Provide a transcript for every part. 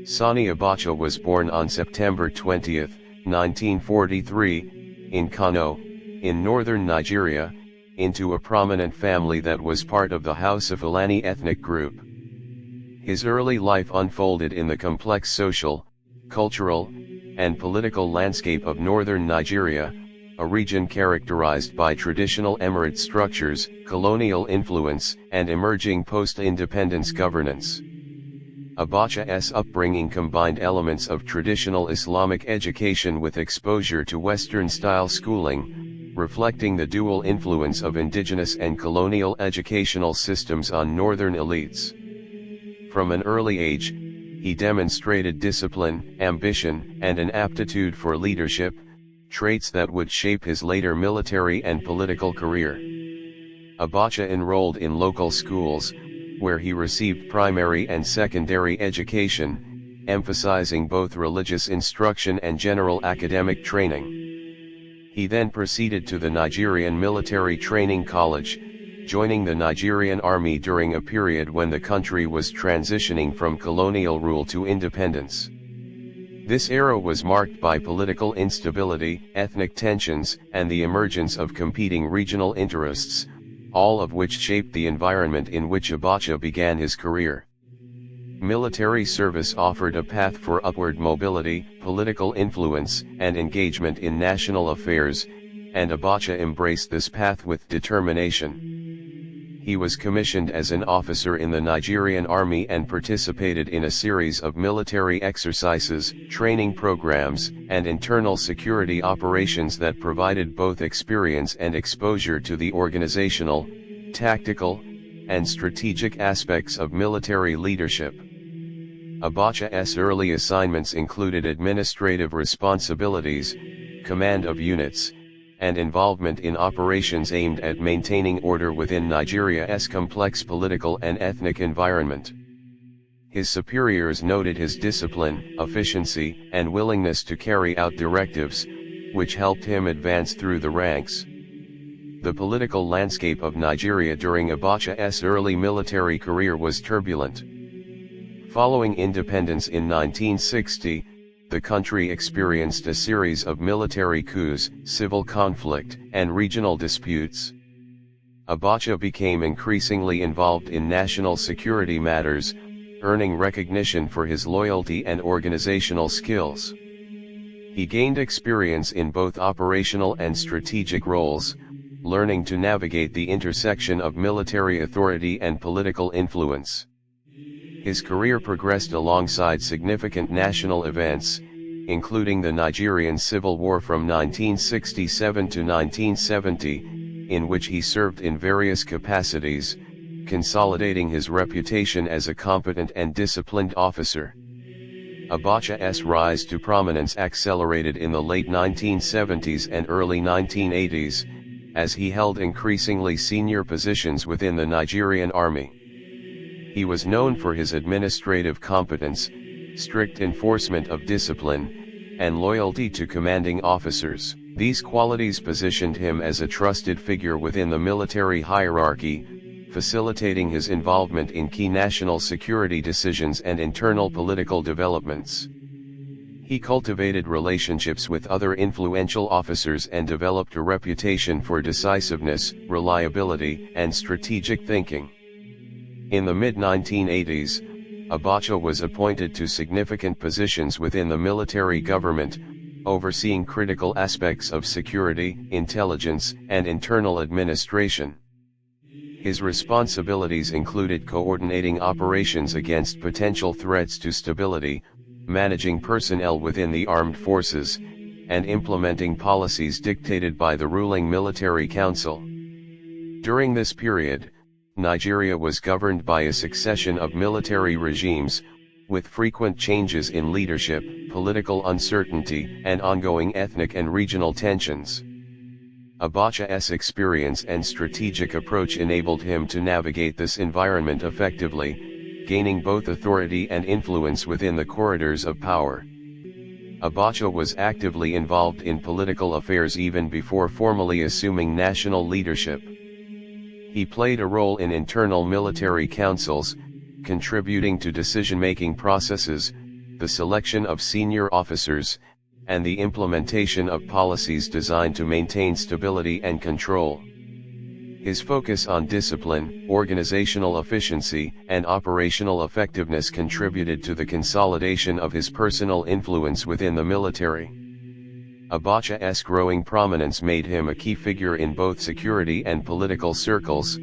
Sani Abacha was born on September 20, 1943, in Kano, in northern Nigeria, into a prominent family that was part of the House of Fulani ethnic group. His early life unfolded in the complex social, cultural, and political landscape of northern Nigeria, a region characterized by traditional emirate structures, colonial influence, and emerging post-independence governance. Abacha's upbringing combined elements of traditional Islamic education with exposure to Western-style schooling, reflecting the dual influence of indigenous and colonial educational systems on northern elites. From an early age, he demonstrated discipline, ambition, and an aptitude for leadership, traits that would shape his later military and political career. Abacha enrolled in local schools, where he received primary and secondary education, emphasizing both religious instruction and general academic training. He then proceeded to the Nigerian Military Training College, joining the Nigerian Army during a period when the country was transitioning from colonial rule to independence. This era was marked by political instability, ethnic tensions, and the emergence of competing regional interests, all of which shaped the environment in which Abacha began his career. Military service offered a path for upward mobility, political influence, and engagement in national affairs, and Abacha embraced this path with determination. He was commissioned as an officer in the Nigerian Army and participated in a series of military exercises, training programs, and internal security operations that provided both experience and exposure to the organizational, tactical, and strategic aspects of military leadership. Abacha's early assignments included administrative responsibilities, command of units, and involvement in operations aimed at maintaining order within Nigeria's complex political and ethnic environment. His superiors noted his discipline, efficiency, and willingness to carry out directives, which helped him advance through the ranks. The political landscape of Nigeria during Abacha's early military career was turbulent. Following independence in 1960, the country experienced a series of military coups, civil conflict, and regional disputes. Abacha became increasingly involved in national security matters, earning recognition for his loyalty and organizational skills. He gained experience in both operational and strategic roles, learning to navigate the intersection of military authority and political influence. His career progressed alongside significant national events, including the Nigerian Civil War from 1967 to 1970, in which he served in various capacities, consolidating his reputation as a competent and disciplined officer. Abacha's rise to prominence accelerated in the late 1970s and early 1980s, as he held increasingly senior positions within the Nigerian Army. He was known for his administrative competence, strict enforcement of discipline, and loyalty to commanding officers. These qualities positioned him as a trusted figure within the military hierarchy, facilitating his involvement in key national security decisions and internal political developments. He cultivated relationships with other influential officers and developed a reputation for decisiveness, reliability, and strategic thinking. In the mid-1980s, Abacha was appointed to significant positions within the military government, overseeing critical aspects of security, intelligence, and internal administration. His responsibilities included coordinating operations against potential threats to stability, managing personnel within the armed forces, and implementing policies dictated by the ruling military council. During this period, Nigeria was governed by a succession of military regimes, with frequent changes in leadership, political uncertainty, and ongoing ethnic and regional tensions. Abacha's experience and strategic approach enabled him to navigate this environment effectively, gaining both authority and influence within the corridors of power. Abacha was actively involved in political affairs even before formally assuming national leadership. He played a role in internal military councils, contributing to decision-making processes, the selection of senior officers, and the implementation of policies designed to maintain stability and control. His focus on discipline, organizational efficiency, and operational effectiveness contributed to the consolidation of his personal influence within the military. Abacha's growing prominence made him a key figure in both security and political circles,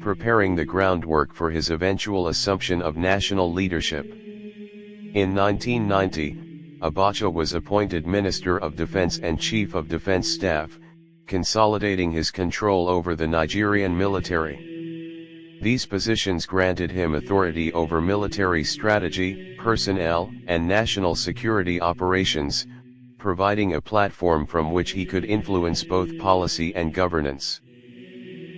preparing the groundwork for his eventual assumption of national leadership. In 1990, Abacha was appointed Minister of Defense and Chief of Defense Staff, consolidating his control over the Nigerian military. These positions granted him authority over military strategy, personnel, and national security operations, providing a platform from which he could influence both policy and governance.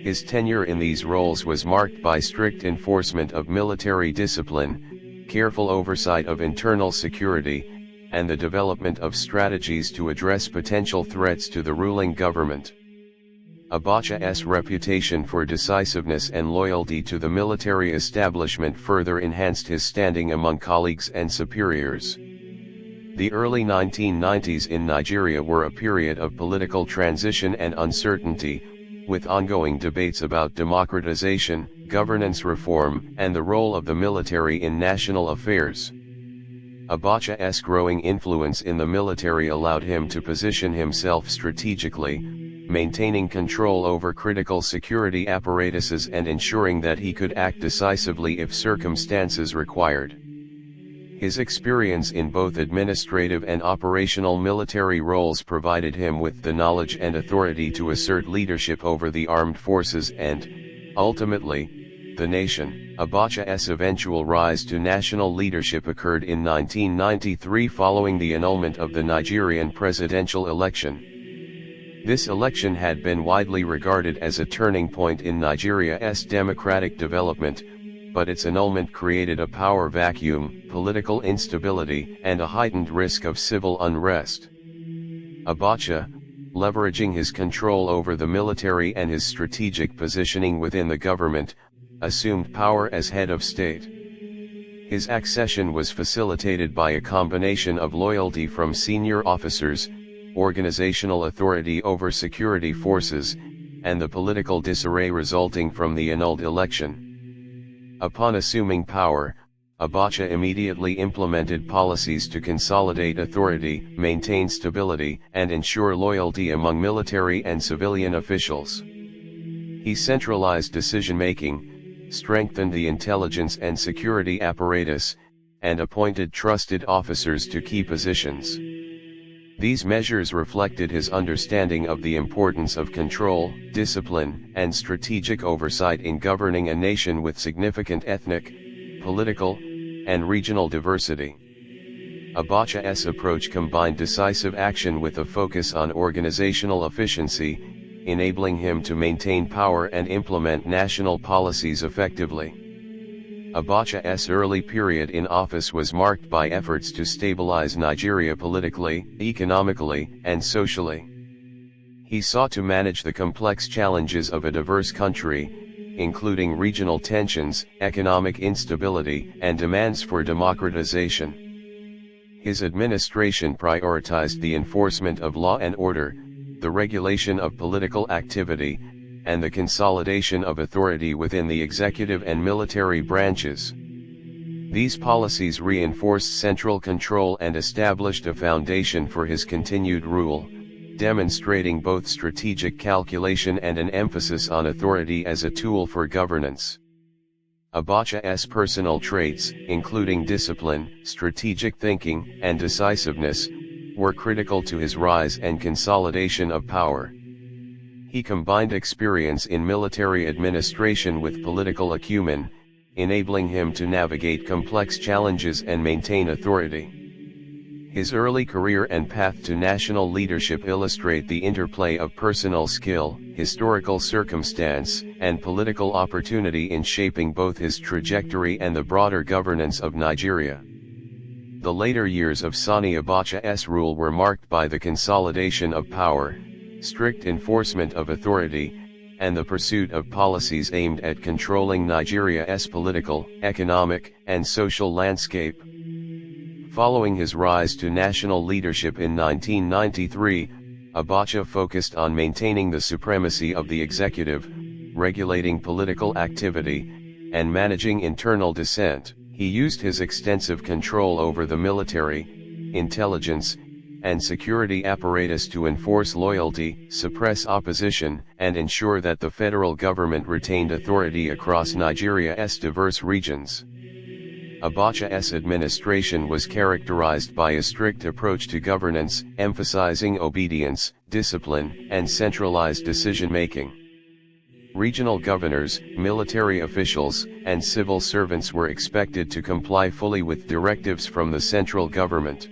His tenure in these roles was marked by strict enforcement of military discipline, careful oversight of internal security, and the development of strategies to address potential threats to the ruling government. Abacha's reputation for decisiveness and loyalty to the military establishment further enhanced his standing among colleagues and superiors. The early 1990s in Nigeria were a period of political transition and uncertainty, with ongoing debates about democratization, governance reform, and the role of the military in national affairs. Abacha's growing influence in the military allowed him to position himself strategically, maintaining control over critical security apparatuses and ensuring that he could act decisively if circumstances required. His experience in both administrative and operational military roles provided him with the knowledge and authority to assert leadership over the armed forces and, ultimately, the nation. Abacha's eventual rise to national leadership occurred in 1993 following the annulment of the Nigerian presidential election. This election had been widely regarded as a turning point in Nigeria's democratic development, but its annulment created a power vacuum, political instability, and a heightened risk of civil unrest. Abacha, leveraging his control over the military and his strategic positioning within the government, assumed power as head of state. His accession was facilitated by a combination of loyalty from senior officers, organizational authority over security forces, and the political disarray resulting from the annulled election. Upon assuming power, Abacha immediately implemented policies to consolidate authority, maintain stability, and ensure loyalty among military and civilian officials. He centralized decision-making, strengthened the intelligence and security apparatus, and appointed trusted officers to key positions. These measures reflected his understanding of the importance of control, discipline, and strategic oversight in governing a nation with significant ethnic, political, and regional diversity. Abacha's approach combined decisive action with a focus on organizational efficiency, enabling him to maintain power and implement national policies effectively. Abacha's early period in office was marked by efforts to stabilize Nigeria politically, economically, and socially. He sought to manage the complex challenges of a diverse country, including regional tensions, economic instability, and demands for democratization. His administration prioritized the enforcement of law and order, the regulation of political activity, and the consolidation of authority within the executive and military branches. These policies reinforced central control and established a foundation for his continued rule, demonstrating both strategic calculation and an emphasis on authority as a tool for governance. Abacha's personal traits, including discipline, strategic thinking, and decisiveness, were critical to his rise and consolidation of power. He combined experience in military administration with political acumen, enabling him to navigate complex challenges and maintain authority. His early career and path to national leadership illustrate the interplay of personal skill, historical circumstance, and political opportunity in shaping both his trajectory and the broader governance of Nigeria. The later years of Sani Abacha's rule were marked by the consolidation of power, strict enforcement of authority, and the pursuit of policies aimed at controlling Nigeria's political, economic, and social landscape. Following his rise to national leadership in 1993, Abacha focused on maintaining the supremacy of the executive, regulating political activity, and managing internal dissent. He used his extensive control over the military, intelligence, and security apparatus to enforce loyalty, suppress opposition, and ensure that the federal government retained authority across Nigeria's diverse regions. Abacha's administration was characterized by a strict approach to governance, emphasizing obedience, discipline, and centralized decision-making. Regional governors, military officials, and civil servants were expected to comply fully with directives from the central government.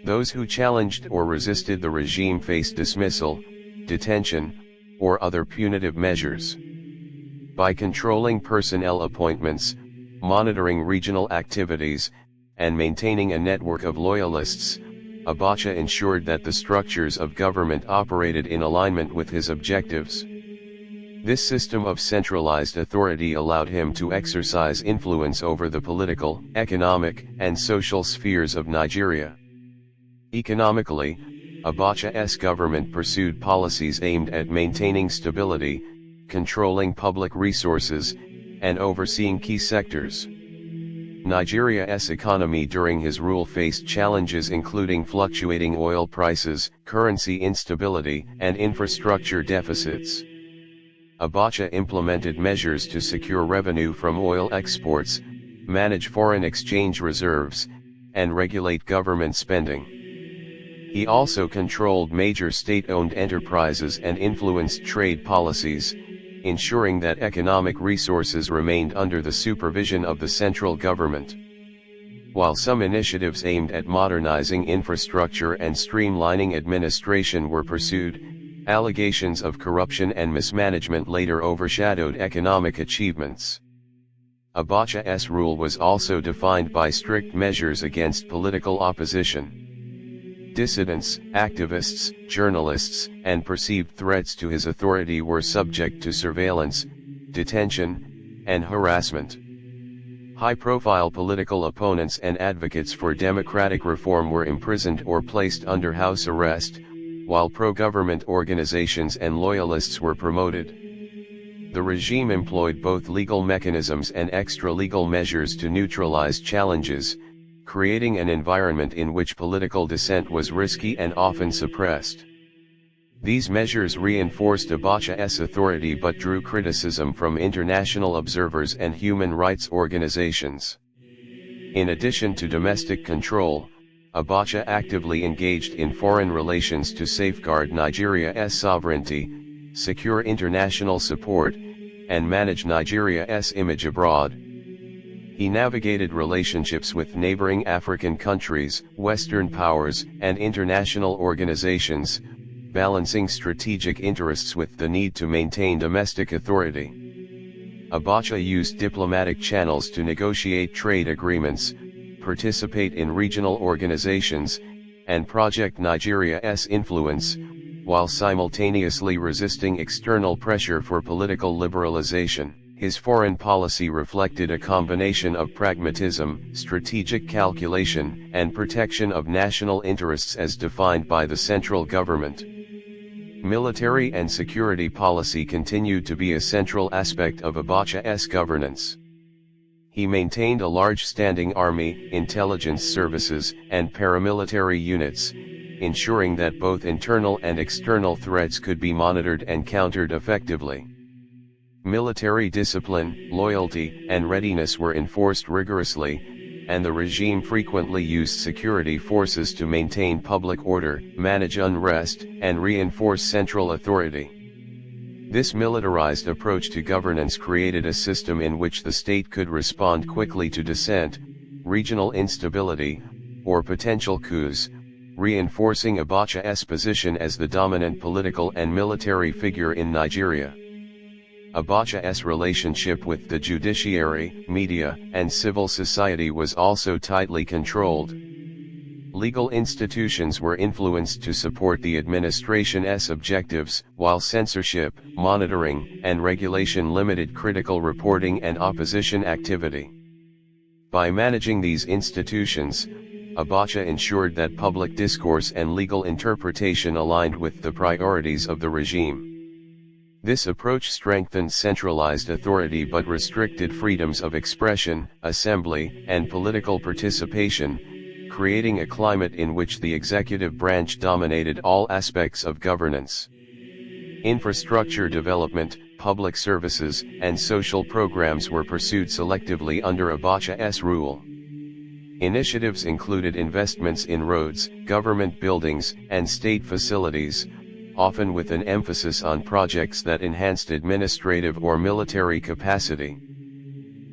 Those who challenged or resisted the regime faced dismissal, detention, or other punitive measures. By controlling personnel appointments, monitoring regional activities, and maintaining a network of loyalists, Abacha ensured that the structures of government operated in alignment with his objectives. This system of centralized authority allowed him to exercise influence over the political, economic, and social spheres of Nigeria. Economically, Abacha's government pursued policies aimed at maintaining stability, controlling public resources, and overseeing key sectors. Nigeria's economy during his rule faced challenges including fluctuating oil prices, currency instability, and infrastructure deficits. Abacha implemented measures to secure revenue from oil exports, manage foreign exchange reserves, and regulate government spending. He also controlled major state-owned enterprises and influenced trade policies, ensuring that economic resources remained under the supervision of the central government. While some initiatives aimed at modernizing infrastructure and streamlining administration were pursued, allegations of corruption and mismanagement later overshadowed economic achievements. Abacha's rule was also defined by strict measures against political opposition. Dissidents, activists, journalists, and perceived threats to his authority were subject to surveillance, detention, and harassment. High-profile political opponents and advocates for democratic reform were imprisoned or placed under house arrest, while pro-government organizations and loyalists were promoted. The regime employed both legal mechanisms and extra-legal measures to neutralize challenges, creating an environment in which political dissent was risky and often suppressed. These measures reinforced Abacha's authority but drew criticism from international observers and human rights organizations. In addition to domestic control, Abacha actively engaged in foreign relations to safeguard Nigeria's sovereignty, secure international support, and manage Nigeria's image abroad. He navigated relationships with neighboring African countries, Western powers, and international organizations, balancing strategic interests with the need to maintain domestic authority. Abacha used diplomatic channels to negotiate trade agreements, participate in regional organizations, and project Nigeria's influence, while simultaneously resisting external pressure for political liberalization. His foreign policy reflected a combination of pragmatism, strategic calculation, and protection of national interests as defined by the central government. Military and security policy continued to be a central aspect of Abacha's governance. He maintained a large standing army, intelligence services, and paramilitary units, ensuring that both internal and external threats could be monitored and countered effectively. Military discipline, loyalty, and readiness were enforced rigorously, and the regime frequently used security forces to maintain public order, manage unrest, and reinforce central authority. This militarized approach to governance created a system in which the state could respond quickly to dissent, regional instability, or potential coups, reinforcing Abacha's position as the dominant political and military figure in Nigeria. Abacha's relationship with the judiciary, media, and civil society was also tightly controlled. Legal institutions were influenced to support the administration's objectives, while censorship, monitoring, and regulation limited critical reporting and opposition activity. By managing these institutions, Abacha ensured that public discourse and legal interpretation aligned with the priorities of the regime. This approach strengthened centralized authority but restricted freedoms of expression, assembly, and political participation, creating a climate in which the executive branch dominated all aspects of governance. Infrastructure development, public services, and social programs were pursued selectively under Abacha's rule. Initiatives included investments in roads, government buildings, and state facilities, often with an emphasis on projects that enhanced administrative or military capacity.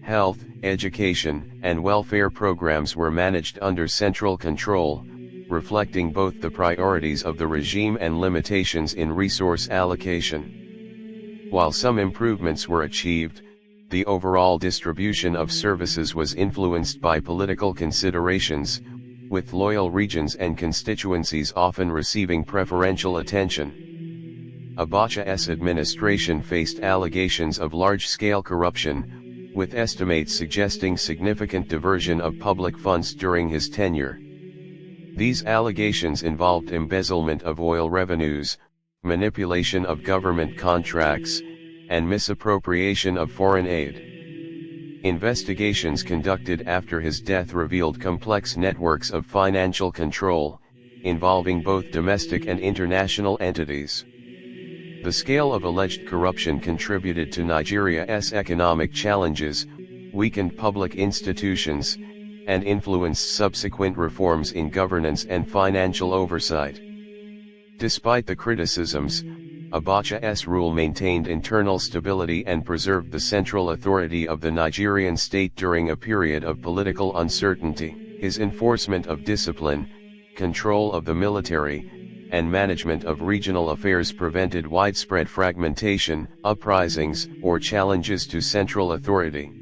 Health, education, and welfare programs were managed under central control, reflecting both the priorities of the regime and limitations in resource allocation. While some improvements were achieved, the overall distribution of services was influenced by political considerations, with loyal regions and constituencies often receiving preferential attention. Abacha's administration faced allegations of large-scale corruption, with estimates suggesting significant diversion of public funds during his tenure. These allegations involved embezzlement of oil revenues, manipulation of government contracts, and misappropriation of foreign aid. Investigations conducted after his death revealed complex networks of financial control, involving both domestic and international entities. The scale of alleged corruption contributed to Nigeria's economic challenges, weakened public institutions, and influenced subsequent reforms in governance and financial oversight. Despite the criticisms, Abacha's rule maintained internal stability and preserved the central authority of the Nigerian state during a period of political uncertainty. His enforcement of discipline, control of the military, and management of regional affairs prevented widespread fragmentation, uprisings, or challenges to central authority.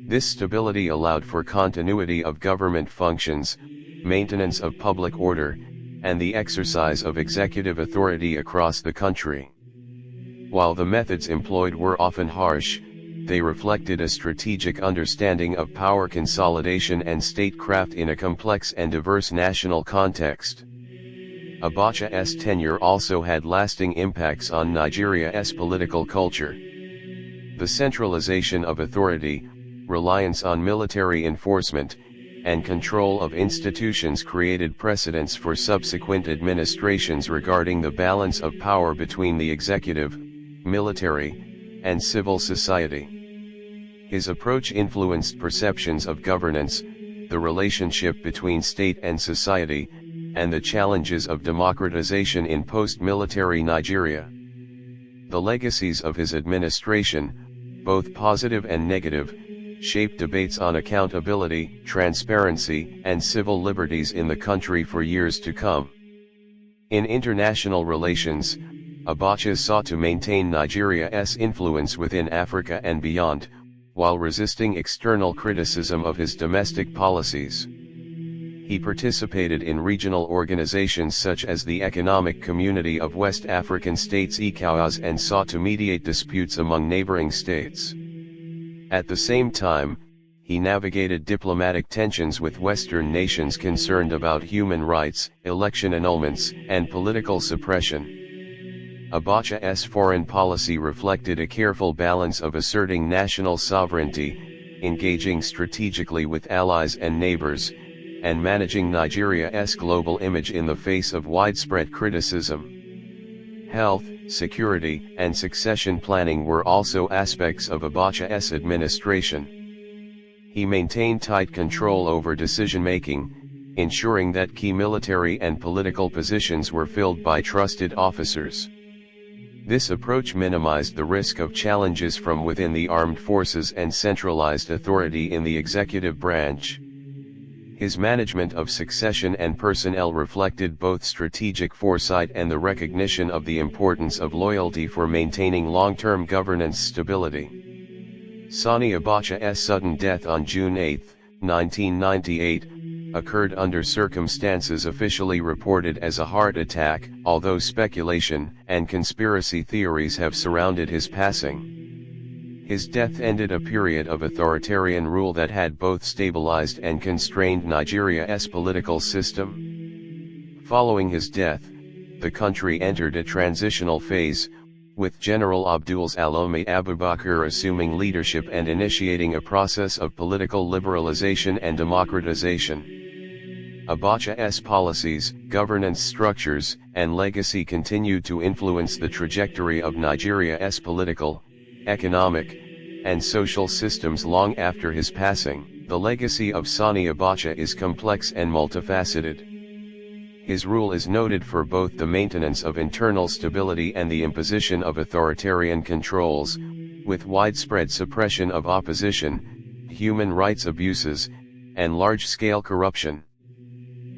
This stability allowed for continuity of government functions, maintenance of public order, and the exercise of executive authority across the country. While the methods employed were often harsh, they reflected a strategic understanding of power consolidation and statecraft in a complex and diverse national context. Abacha's tenure also had lasting impacts on Nigeria's political culture. The centralization of authority, reliance on military enforcement, and control of institutions created precedents for subsequent administrations regarding the balance of power between the executive, military, and civil society. His approach influenced perceptions of governance, the relationship between state and society, and the challenges of democratization in post-military Nigeria. The legacies of his administration, both positive and negative, shaped debates on accountability, transparency, and civil liberties in the country for years to come. In international relations, Abacha sought to maintain Nigeria's influence within Africa and beyond, while resisting external criticism of his domestic policies. He participated in regional organizations such as the Economic Community of West African States (ECOWAS) and sought to mediate disputes among neighboring states. At the same time, he navigated diplomatic tensions with Western nations concerned about human rights, election annulments, and political suppression. Abacha's foreign policy reflected a careful balance of asserting national sovereignty, engaging strategically with allies and neighbors, and managing Nigeria's global image in the face of widespread criticism. Health, security, and succession planning were also aspects of Abacha's administration. He maintained tight control over decision-making, ensuring that key military and political positions were filled by trusted officers. This approach minimized the risk of challenges from within the armed forces and centralized authority in the executive branch. His management of succession and personnel reflected both strategic foresight and the recognition of the importance of loyalty for maintaining long-term governance stability. Sani Abacha's sudden death on June 8, 1998, occurred under circumstances officially reported as a heart attack, although speculation and conspiracy theories have surrounded his passing. His death ended a period of authoritarian rule that had both stabilized and constrained Nigeria's political system. Following his death, the country entered a transitional phase, with General Abdul Salome Abubakar assuming leadership and initiating a process of political liberalization and democratization. Abacha's policies, governance structures, and legacy continued to influence the trajectory of Nigeria's political, economic, and social systems long after his passing. The legacy of Sani Abacha is complex and multifaceted. His rule is noted for both the maintenance of internal stability and the imposition of authoritarian controls, with widespread suppression of opposition, human rights abuses, and large-scale corruption.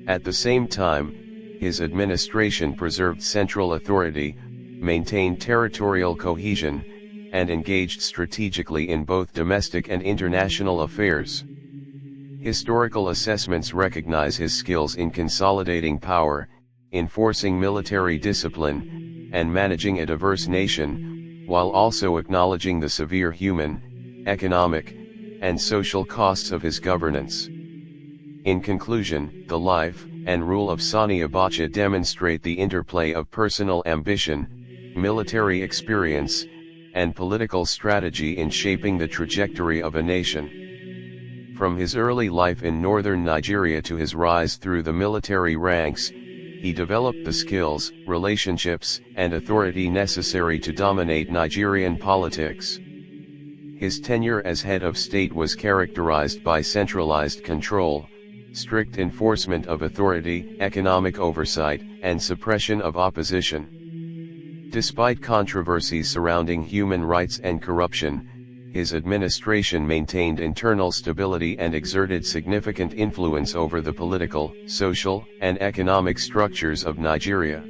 At the same time, his administration preserved central authority, maintained territorial cohesion, and engaged strategically in both domestic and international affairs. Historical assessments recognize his skills in consolidating power, enforcing military discipline, and managing a diverse nation, while also acknowledging the severe human, economic, and social costs of his governance. In conclusion, the life and rule of Sani Abacha demonstrate the interplay of personal ambition, military experience, and political strategy in shaping the trajectory of a nation. From his early life in northern Nigeria to his rise through the military ranks, he developed the skills, relationships, and authority necessary to dominate Nigerian politics. His tenure as head of state was characterized by centralized control, strict enforcement of authority, economic oversight, and suppression of opposition. Despite controversies surrounding human rights and corruption, his administration maintained internal stability and exerted significant influence over the political, social, and economic structures of Nigeria.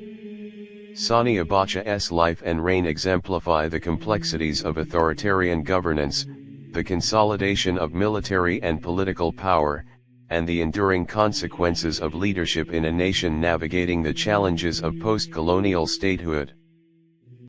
Sani Abacha's life and reign exemplify the complexities of authoritarian governance, the consolidation of military and political power, and the enduring consequences of leadership in a nation navigating the challenges of post-colonial statehood.